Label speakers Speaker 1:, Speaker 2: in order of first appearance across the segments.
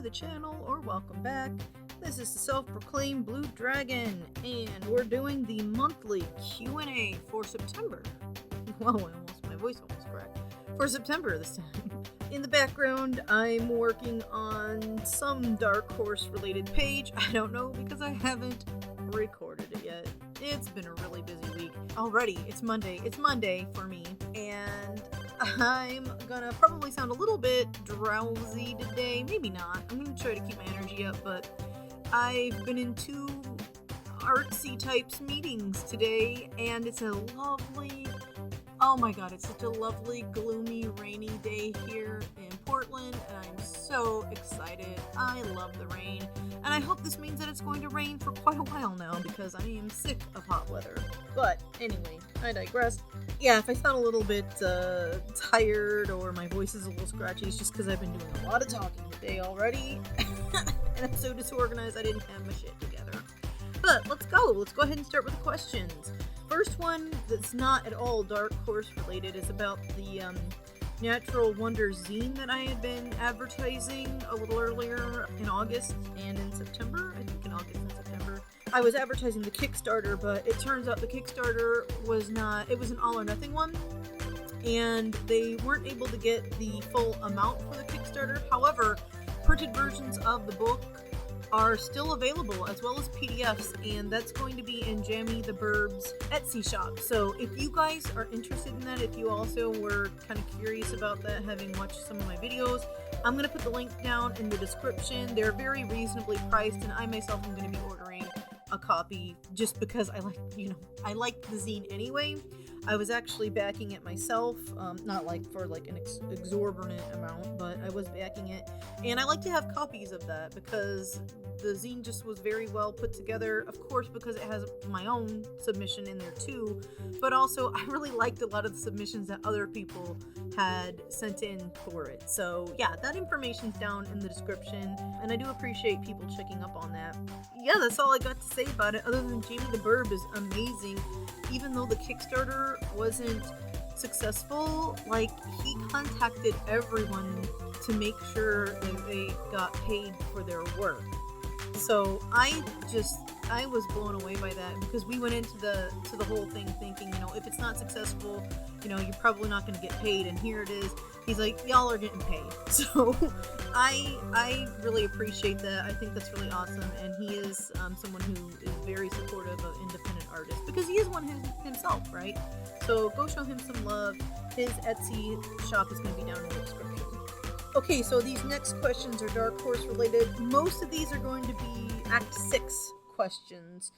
Speaker 1: the channel, or welcome back. This is the self-proclaimed Blue Dragon, and we're doing the monthly Q&A for September. Whoa, my voice almost cracked. For September this time. In the background, I'm working on some Dark Horse related page. I don't know because I haven't recorded it yet. It's been a really busy week. Already, it's Monday. It's Monday for me, and I'm gonna probably sound a little bit drowsy today. Maybe not. I'm gonna try to keep my energy up, but I've been in two artsy types meetings today, and it's a lovely, oh my god, it's such a lovely, gloomy, rainy day here in Portland, and I'm so excited. I love the rain, and I hope this means that it's going to rain for quite a while now, because I am sick of hot weather. But anyway, I digress. Yeah, if I sound a little bit tired or my voice is a little scratchy, it's just because I've been doing a lot of talking today already, and I'm so disorganized I didn't have my shit together. But let's go. Let's go ahead and start with the questions. First one that's not at all Dark Horse related is about the Nature Wonders Zine that I had been advertising a little earlier in August and in September. I think in August and September. I was advertising the Kickstarter, but it turns out the Kickstarter was not, it was an all or nothing one, and they weren't able to get the full amount for the Kickstarter. However, printed versions of the book are still available, as well as PDFs, and that's going to be in JammytheBirb's Etsy shop. So if you guys are interested in that, if you also were kind of curious about that, having watched some of my videos, I'm going to put the link down in the description. They're very reasonably priced, and I myself am going to be ordering a copy just because I like the zine anyway. I was actually backing it myself, not like for like an exorbitant amount, but I was backing it, and I like to have copies of that because the zine just was very well put together, of course, because it has my own submission in there too, but also I really liked a lot of the submissions that other people had sent in for it. So yeah, that information's down in the description, and I do appreciate people checking up on that. Yeah, that's all I got to say about it, other than JammytheBirb is amazing. Even though the Kickstarter wasn't successful, like, he contacted everyone to make sure that they got paid for their work. So I was blown away by that, because we went into the whole thing thinking, if it's not successful, you're probably not going to get paid, and here it is. He's like, y'all are getting paid. So I really appreciate that. I think that's really awesome, and he is someone who is very supportive of independent artists, because he is one himself, right? So go show him some love. His Etsy shop is going to be down in the description. Okay, so these next questions are Dark Horse related. Most of these are going to be Act 6 questions.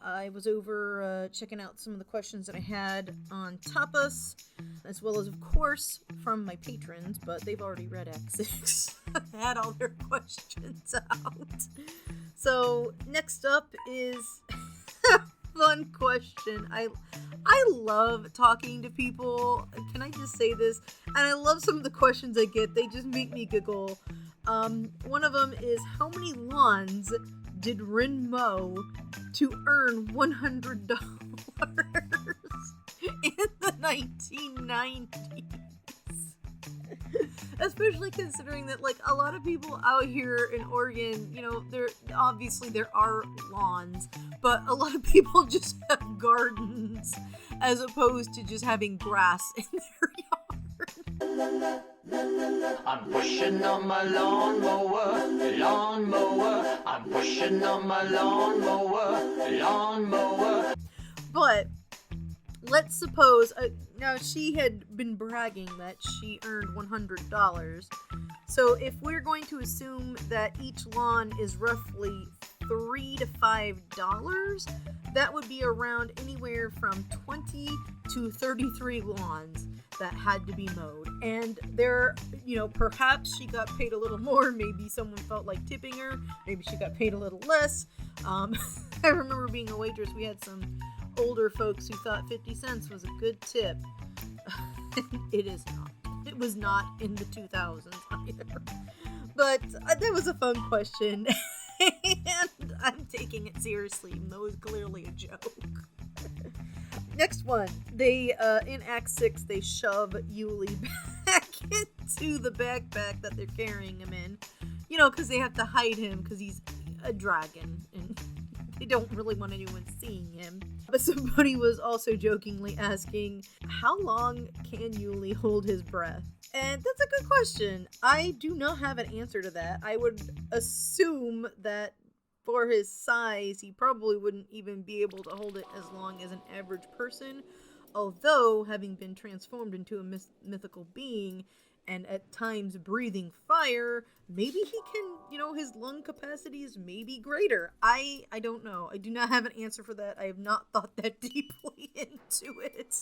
Speaker 1: I was over checking out some of the questions that I had on Tapas, as well as, of course, from my patrons, but they've already read Act 6. I had all their questions out. So, next up is a fun question. I love talking to people. Can I just say this? And I love some of the questions I get. They just make me giggle. One of them is, how many lawns did Rin mow to earn $100 in the 1990s? Especially considering that, like, a lot of people out here in Oregon, there are lawns, but a lot of people just have gardens as opposed to just having grass in their yard.
Speaker 2: I'm pushing on my lawnmower. I'm pushing on my lawnmower.
Speaker 1: But let's suppose, now she had been bragging that she earned $100. So if we're going to assume that each lawn is roughly $3 to $5, that would be around anywhere from 20 to 33 lawns that had to be mowed. And there, perhaps she got paid a little more. Maybe someone felt like tipping her. Maybe she got paid a little less. I remember being a waitress. We had some older folks who thought 50 cents was a good tip. It is not. It was not in the 2000s either. But that was a fun question. And I'm taking it seriously, even though it was clearly a joke. Next one. They, in Act 6, they shove Yuli back into the backpack that they're carrying him in. because they have to hide him because he's a dragon and they don't really want anyone seeing him. But somebody was also jokingly asking, how long can Yuli hold his breath? And that's a good question. I do not have an answer to that. I would assume that for his size, he probably wouldn't even be able to hold it as long as an average person. Although, having been transformed into a mythical being, and at times breathing fire, maybe he can, his lung capacity is maybe greater. I don't know. I do not have an answer for that. I have not thought that deeply into it.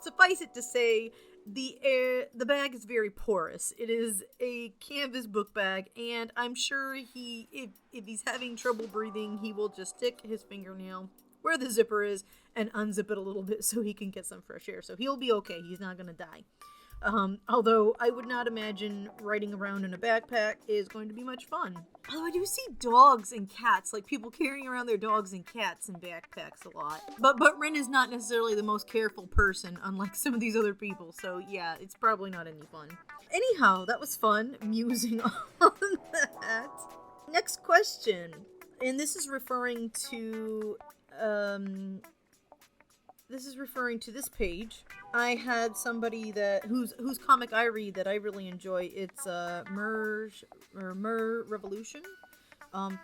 Speaker 1: Suffice it to say, the bag is very porous. It is a canvas book bag, and I'm sure if he's having trouble breathing, he will just stick his fingernail where the zipper is and unzip it a little bit so he can get some fresh air. So he'll be okay. He's not going to die. Although I would not imagine riding around in a backpack is going to be much fun. Although I do see dogs and cats, like people carrying around their dogs and cats in backpacks a lot. But Rin is not necessarily the most careful person, unlike some of these other people. So yeah, it's probably not any fun. Anyhow, that was fun, musing on that. Next question. And this is referring to this page. I had somebody whose comic I read that I really enjoy. It's Mer Revolution.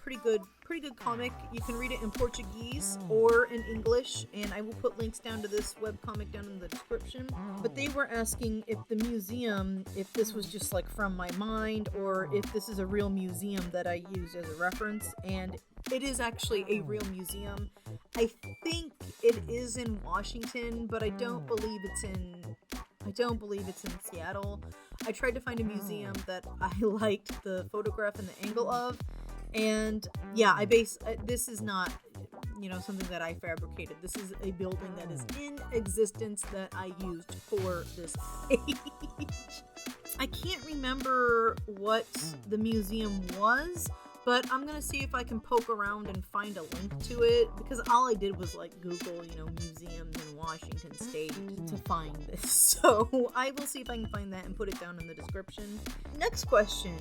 Speaker 1: Pretty good comic. You can read it in Portuguese or in English, and I will put links down to this webcomic down in the description. But they were asking if the museum, if this was just like from my mind, or if this is a real museum that I used as a reference, and it is actually a real museum. I think it is in Washington, but I don't believe it's in Seattle. I tried to find a museum that I liked the photograph and the angle of, and yeah, this is not, something that I fabricated. This is a building that is in existence that I used for this page. I can't remember what the museum was, but I'm going to see if I can poke around and find a link to it, because all I did was Google, museums in Washington State to find this. So I will see if I can find that and put it down in the description. Next question.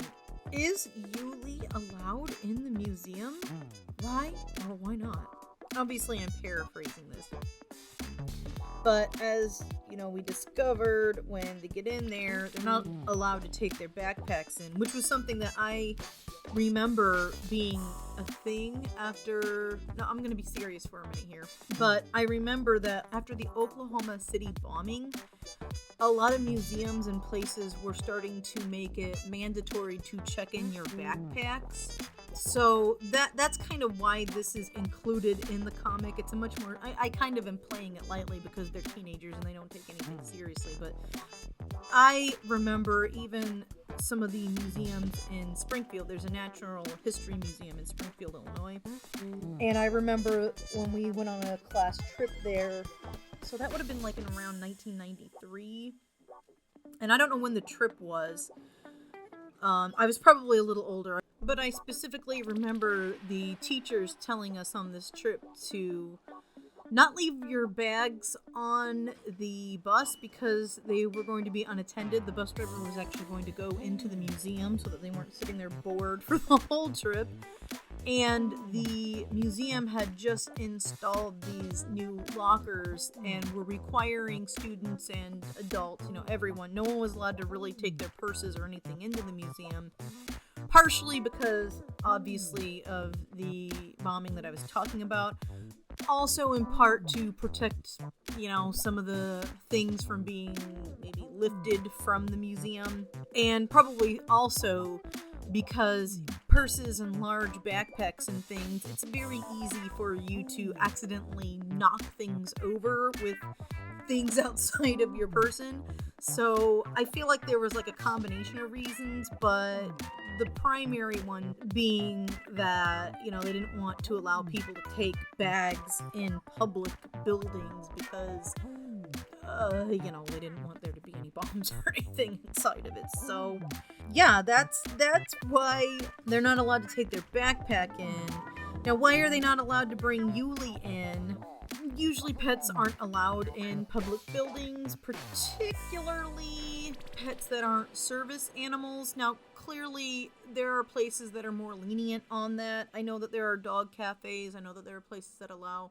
Speaker 1: Is Yuli allowed in the museum? Why or why not? Obviously, I'm paraphrasing this. But as, we discovered when they get in there, they're not allowed to take their backpacks in, which was something that I remember being a thing after... No, I'm going to be serious for a minute here. But I remember that after the Oklahoma City bombing, a lot of museums and places were starting to make it mandatory to check in your backpacks. So that's kind of why this is included in the comic. It's a much more... I kind of am playing it lightly because they're teenagers and they don't take anything seriously. But I remember even some of the museums in Springfield. There's a natural history museum in Springfield, Illinois. And I remember when we went on a class trip there. So that would have been in around 1993. And I don't know when the trip was. I was probably a little older. But I specifically remember the teachers telling us on this trip to not leave your bags on the bus because they were going to be unattended. The bus driver was actually going to go into the museum so that they weren't sitting there bored for the whole trip. And the museum had just installed these new lockers and were requiring students and adults, everyone. No one was allowed to really take their purses or anything into the museum. Partially because, obviously, of the bombing that I was talking about. Also, in part, to protect, some of the things from being maybe lifted from the museum. And probably also because purses and large backpacks and things, it's very easy for you to accidentally knock things over with things outside of your person. So I feel like there was a combination of reasons, but the primary one being that, they didn't want to allow people to take bags in public buildings because, they didn't want there to be any bombs or anything inside of it. So, yeah, that's why they're not allowed to take their backpack in. Now, why are they not allowed to bring Yuli in? Usually pets aren't allowed in public buildings, particularly pets that aren't service animals. Now, clearly, there are places that are more lenient on that. I know that there are dog cafes. I know that there are places that allow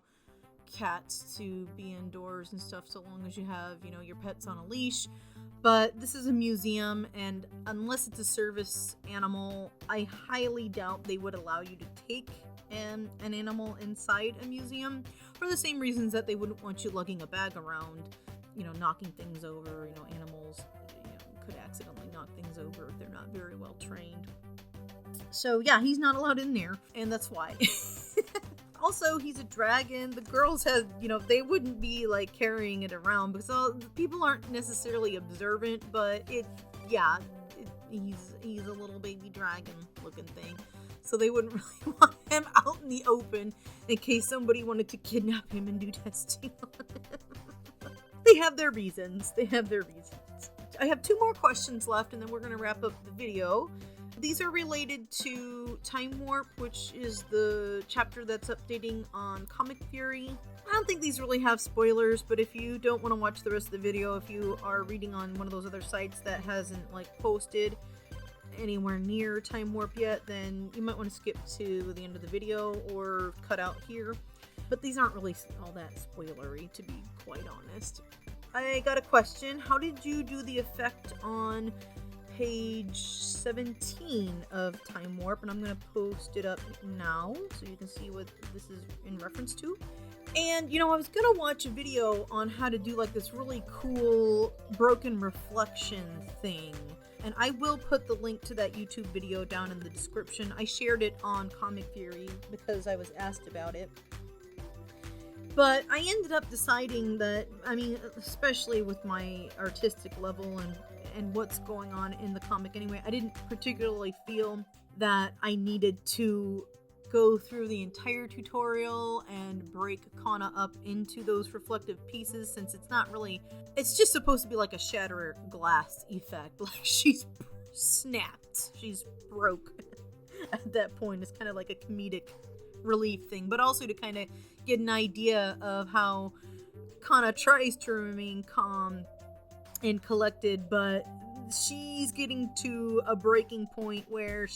Speaker 1: cats to be indoors and stuff so long as you have, your pets on a leash. But this is a museum, and unless it's a service animal, I highly doubt they would allow you to take an animal inside a museum for the same reasons that they wouldn't want you lugging a bag around, knocking things over. Animals could accidentally knock things over if they're not very well trained. So yeah, he's not allowed in there, and that's why. Also, he's a dragon. The girls have, they wouldn't be like carrying it around because people aren't necessarily observant, but he's a little baby dragon looking thing. So they wouldn't really want him out in the open in case somebody wanted to kidnap him and do testing on him. They have their reasons. I have 2 more questions left, and then we're going to wrap up the video. These are related to Time Warp, which is the chapter that's updating on Comic Fury. I don't think these really have spoilers, but if you don't want to watch the rest of the video, if you are reading on one of those other sites that hasn't posted anywhere near Time Warp yet, then you might want to skip to the end of the video or cut out here. But these aren't really all that spoilery, to be quite honest. I got a question. How did you do the effect on page 17 of Time Warp? And I'm going to post it up now so you can see what this is in reference to. And, I was going to watch a video on how to do this really cool broken reflection thing. And I will put the link to that YouTube video down in the description. I shared it on Comic Fury because I was asked about it. But I ended up deciding that, especially with my artistic level and what's going on in the comic anyway, I didn't particularly feel that I needed to go through the entire tutorial and break Kana up into those reflective pieces, since it's just supposed to be like a shatter glass effect. Like she's snapped, she's broke at that point. It's kind of like a comedic relief thing, but also to kind of get an idea of how Kana tries to remain calm and collected, but she's getting to a breaking point where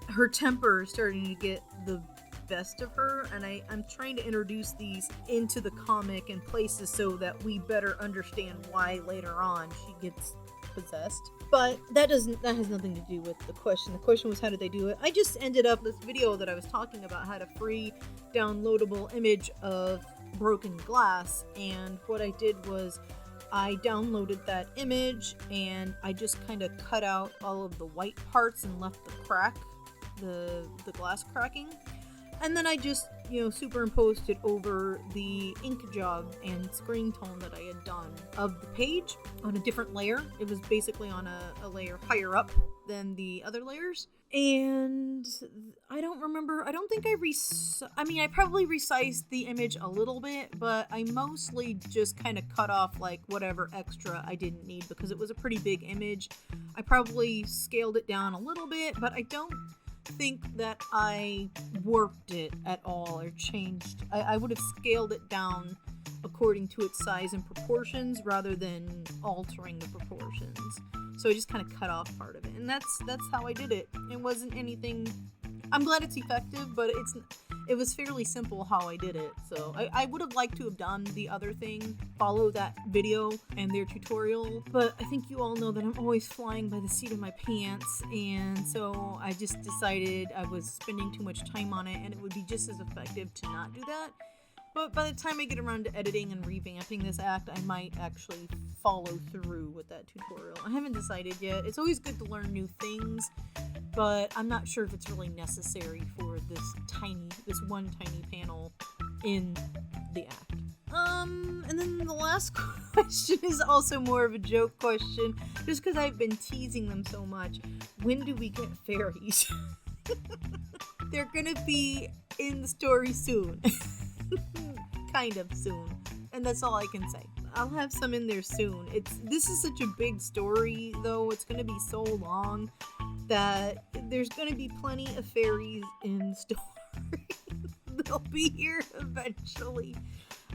Speaker 1: her temper is starting to get the best of her, and I'm trying to introduce these into the comic in places so that we better understand why later on she gets possessed. But that has nothing to do with the question. The question was, how did they do it? I just ended up this video that I was talking about had a free downloadable image of broken glass, and what I did was I downloaded that image and I just kind of cut out all of the white parts and left the crack, the glass cracking, and then I just superimposed it over the ink job and screen tone that I had done of the page on a different layer. It was basically on a layer higher up than the other layers. And I don't think I probably resized the image a little bit, but I mostly just kind of cut off whatever extra I didn't need because it was a pretty big image. I probably scaled it down a little bit, but I don't think that I warped it at all or changed. I would have scaled it down according to its size and proportions rather than altering the proportions. So I just kind of cut off part of it, and that's how I did it. It wasn't anything. I'm glad it's effective, but it was fairly simple how I did it. So I would have liked to have done the other thing, follow that video and their tutorial, but I think you all know that I'm always flying by the seat of my pants, and so I just decided I was spending too much time on it and it would be just as effective to not do that. But by the time I get around to editing and revamping this act, I might actually follow through with that tutorial. I haven't decided yet. It's always good to learn new things, but I'm not sure if it's really necessary for this one tiny panel in the act. And then the last question is also more of a joke question, just because I've been teasing them so much. When do we get fairies? They're gonna be in the story soon. Kind of soon, and that's all I can say. I'll have some in there soon. This is such a big story, though. It's going to be so long that there's going to be plenty of fairies in the story. The will be here eventually.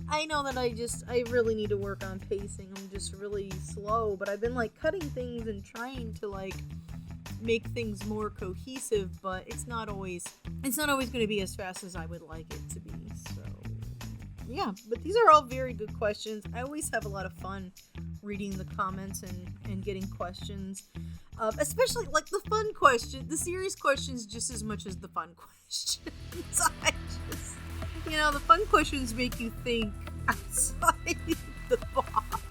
Speaker 1: I know that I really need to work on pacing. I'm just really slow, but I've been like cutting things and trying to like make things more cohesive, but it's not always going to be as fast as I would like it to be. So yeah, but these are all very good questions. I always have a lot of fun reading the comments and getting questions, especially like the fun question, the serious questions, just as much as the fun questions. The fun questions make you think outside the box,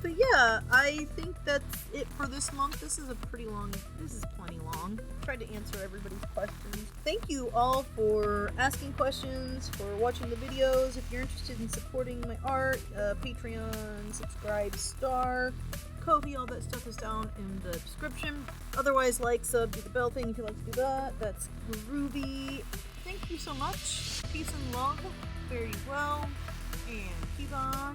Speaker 1: But yeah, I think that's it for this month. This is plenty long. Tried to answer everybody's questions. Thank you all for asking questions, for watching the videos. If you're interested in supporting my art, Patreon, subscribe, star, Ko-fi, all that stuff is down in the description. Otherwise, like, sub, do the bell thing if you like to do that. That's groovy. Thank you so much. Peace and love. Fare you well. And keep on